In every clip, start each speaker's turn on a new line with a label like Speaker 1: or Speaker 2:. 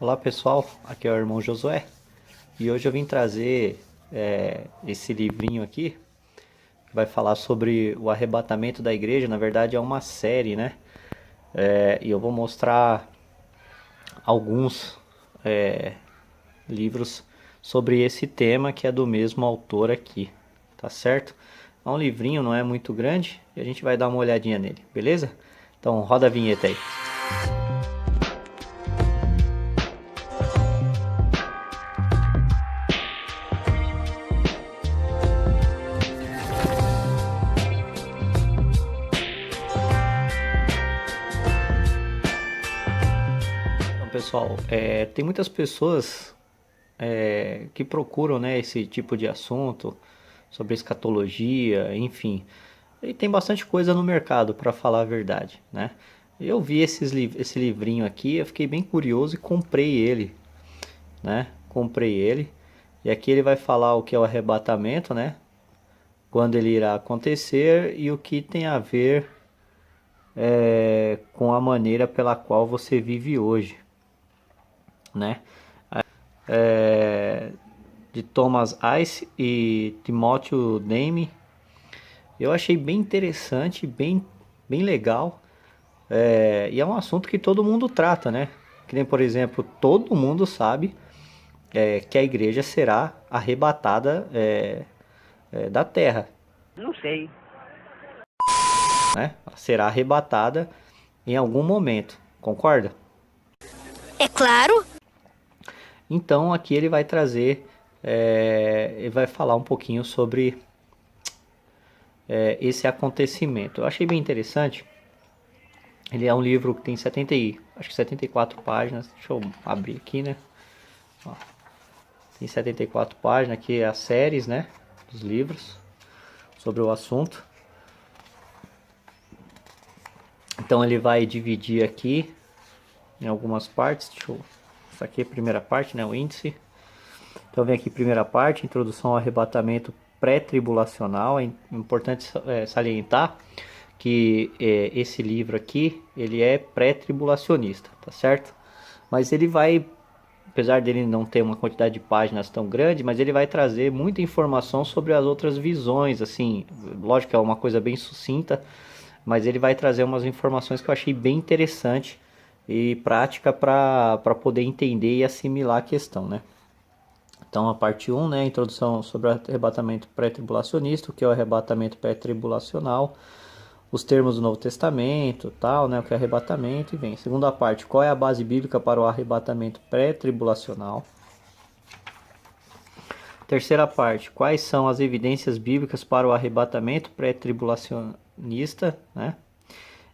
Speaker 1: Olá pessoal, aqui é o irmão Josué e hoje eu vim trazer esse livrinho aqui que vai falar sobre o arrebatamento da igreja. Na verdade é uma série, né? E eu vou mostrar alguns livros sobre esse tema que é do mesmo autor aqui, tá certo? É um livrinho, não é muito grande e a gente vai dar uma olhadinha nele, beleza? Então roda a vinheta aí. Então, pessoal, tem muitas pessoas que procuram, né, esse tipo de assunto sobre escatologia, enfim. E tem bastante coisa no mercado, para falar a verdade, né? Eu vi esse livrinho aqui, eu fiquei bem curioso e comprei ele, né? Comprei ele. E aqui ele vai falar o que é o arrebatamento, né? Quando ele irá acontecer e o que tem a ver com a maneira pela qual você vive hoje, né? É, de Thomas Ice e Timothy Name. Eu achei bem interessante, bem legal. E é um assunto que todo mundo trata, né? Que nem, por exemplo, todo mundo sabe que a igreja será arrebatada da terra,
Speaker 2: Não sei.
Speaker 1: né? Ela será arrebatada em algum momento, concorda?
Speaker 2: É claro.
Speaker 1: Então aqui ele vai trazer, ele vai falar um pouquinho sobre esse acontecimento. Eu achei bem interessante. Ele é um livro que tem acho que 74 páginas. Deixa eu abrir aqui, né? Ó, tem 74 páginas aqui, as séries, né? Dos livros sobre o assunto. Então ele vai dividir aqui em algumas partes. Deixa eu... Isso aqui é a primeira parte, né? O índice. Então vem aqui primeira parte, introdução ao arrebatamento pré-tribulacional. É importante salientar que esse livro aqui, ele é pré-tribulacionista, tá certo? Mas ele vai, apesar dele não ter uma quantidade de páginas tão grande, mas ele vai trazer muita informação sobre as outras visões, assim, lógico que é uma coisa bem sucinta, mas ele vai trazer umas informações que eu achei bem interessante e prática para poder entender e assimilar a questão, né? Então, a parte 1, né, introdução sobre o arrebatamento pré-tribulacionista, o que é o arrebatamento pré-tribulacional, os termos do Novo Testamento, tal, né, o que é arrebatamento, e vem. Segunda parte, qual é a base bíblica para o arrebatamento pré-tribulacional? Terceira parte, quais são as evidências bíblicas para o arrebatamento pré-tribulacionista, né?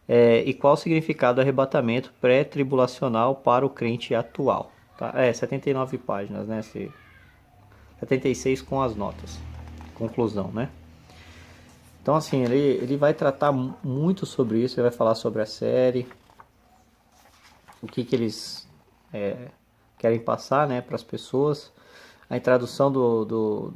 Speaker 1: E qual o significado do arrebatamento pré-tribulacional para o crente atual? Tá? 79 páginas, né? 76 com as notas. Conclusão, né? Então, assim, ele vai tratar muito sobre isso, ele vai falar sobre a série, o que eles querem passar, né, para as pessoas. A introdução do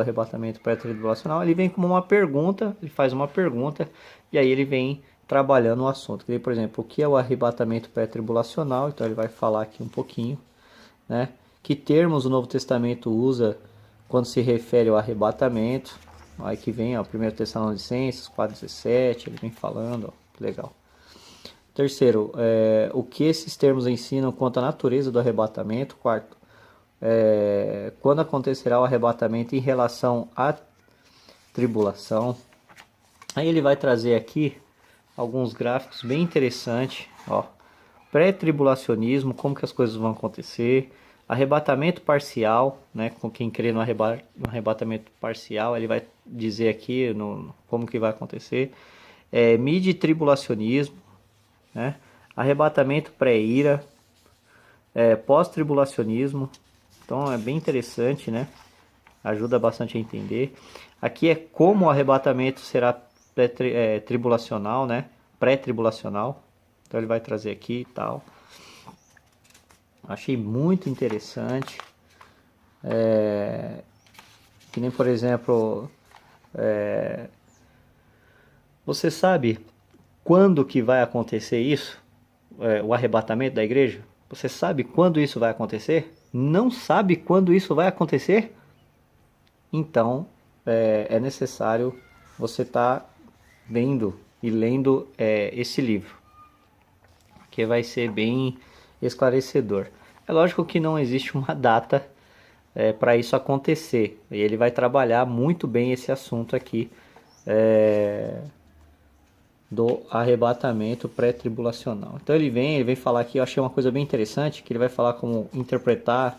Speaker 1: arrebatamento pré-tribulacional, ele vem como uma pergunta, ele faz uma pergunta, e aí ele vem trabalhando o assunto. Por exemplo, o que é o arrebatamento pré-tribulacional? Então ele vai falar aqui um pouquinho, né? Que termos o Novo Testamento usa quando se refere ao arrebatamento? Aí que vem, ó, 1 Tessalonicenses 4,17, ele vem falando, ó, legal. Terceiro, o que esses termos ensinam quanto à natureza do arrebatamento? Quarto, quando acontecerá o arrebatamento em relação à tribulação? Aí ele vai trazer aqui alguns gráficos bem interessantes, ó. Pré-tribulacionismo, como que as coisas vão acontecer, arrebatamento parcial, né, com quem crê no arrebatamento parcial, ele vai dizer aqui como que vai acontecer, mid-tribulacionismo, né, arrebatamento pré-ira, pós-tribulacionismo, então é bem interessante, né, ajuda bastante a entender. Aqui é como o arrebatamento será tribulacional, né, pré-tribulacional, então ele vai trazer aqui e tal. Achei muito interessante. Que nem, por exemplo, você sabe quando que vai acontecer isso? O arrebatamento da igreja? Você sabe quando isso vai acontecer? Não sabe quando isso vai acontecer? Então é necessário você estar vendo e lendo esse livro, que vai ser bem esclarecedor. É lógico que não existe uma data para isso acontecer, e ele vai trabalhar muito bem esse assunto aqui do arrebatamento pré-tribulacional. Então ele vem falar aqui, eu achei uma coisa bem interessante, que ele vai falar como interpretar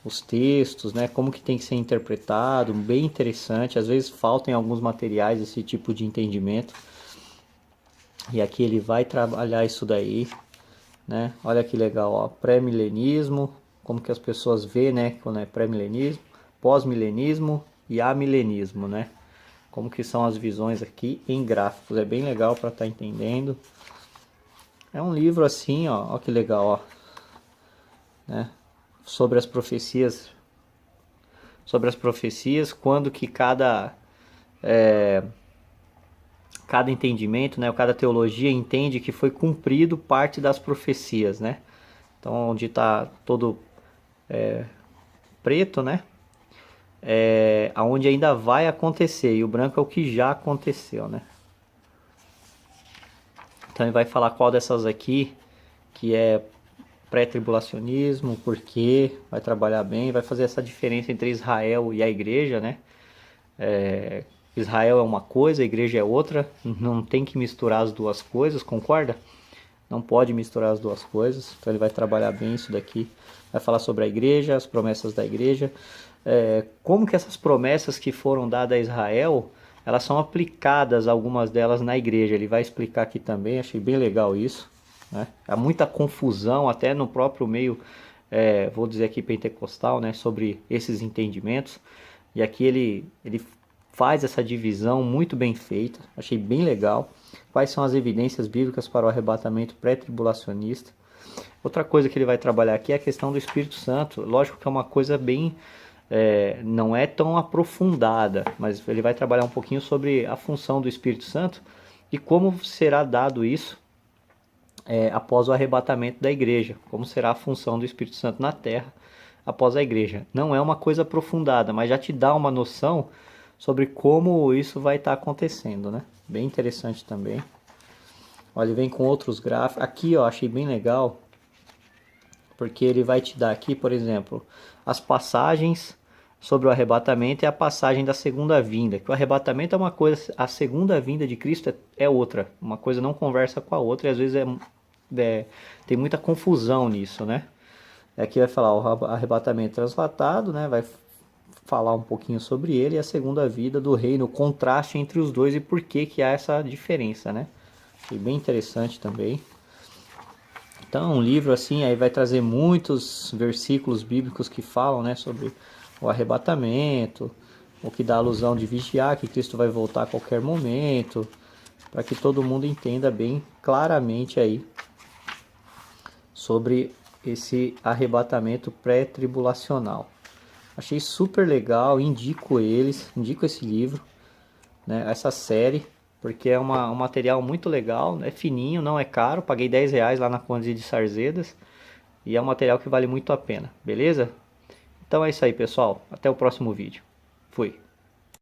Speaker 1: os textos, né, como que tem que ser interpretado, bem interessante. Às vezes faltam em alguns materiais esse tipo de entendimento. E aqui ele vai trabalhar isso daí, né? Olha que legal, ó, pré-milenismo, como que as pessoas vê, né, quando é pré-milenismo, pós-milenismo e amilenismo, né? Como que são as visões aqui em gráficos. É bem legal para estar entendendo. É um livro assim, ó que legal, ó, né? Sobre as profecias, quando que cada entendimento, né, cada teologia entende que foi cumprido parte das profecias, né? Então, onde está todo preto, né? Aonde ainda vai acontecer, e o branco é o que já aconteceu, né? Então ele vai falar qual dessas aqui que é pré-tribulacionismo, por quê, vai trabalhar bem, vai fazer essa diferença entre Israel e a igreja, né? Israel é uma coisa, a igreja é outra, não tem que misturar as duas coisas, concorda? Não pode misturar as duas coisas, então ele vai trabalhar bem isso daqui, vai falar sobre a igreja, as promessas da igreja, como que essas promessas que foram dadas a Israel, elas são aplicadas, algumas delas, na igreja. Ele vai explicar aqui também, achei bem legal isso, né? Há muita confusão até no próprio meio, vou dizer aqui pentecostal, né, sobre esses entendimentos, e aqui ele faz essa divisão muito bem feita, achei bem legal. Quais são as evidências bíblicas para o arrebatamento pré-tribulacionista? Outra coisa que ele vai trabalhar aqui é a questão do Espírito Santo. Lógico que é uma coisa bem, não é tão aprofundada, mas ele vai trabalhar um pouquinho sobre a função do Espírito Santo e como será dado isso após o arrebatamento da igreja, como será a função do Espírito Santo na terra após a igreja. Não é uma coisa aprofundada, mas já te dá uma noção sobre como isso vai estar acontecendo, né? Bem interessante também. Olha, ele vem com outros gráficos. Aqui, ó, achei bem legal, porque ele vai te dar aqui, por exemplo, as passagens sobre o arrebatamento e a passagem da segunda vinda. Que o arrebatamento é uma coisa, a segunda vinda de Cristo é outra. Uma coisa não conversa com a outra e às vezes tem muita confusão nisso, né? Aqui vai falar o arrebatamento translatado, né? Vai falar um pouquinho sobre ele e a segunda vida do reino, o contraste entre os dois e por que há essa diferença, né? Achei bem interessante também. Então, um livro assim, aí vai trazer muitos versículos bíblicos que falam, né, sobre o arrebatamento, o que dá alusão de vigiar, que Cristo vai voltar a qualquer momento, para que todo mundo entenda bem claramente aí sobre esse arrebatamento pré-tribulacional. Achei super legal, indico esse livro, né, essa série, porque é um material muito legal, é fininho, não é caro, paguei R$10 lá na Conde de Sarzedas, e é um material que vale muito a pena, beleza? Então é isso aí, pessoal, até o próximo vídeo. Fui!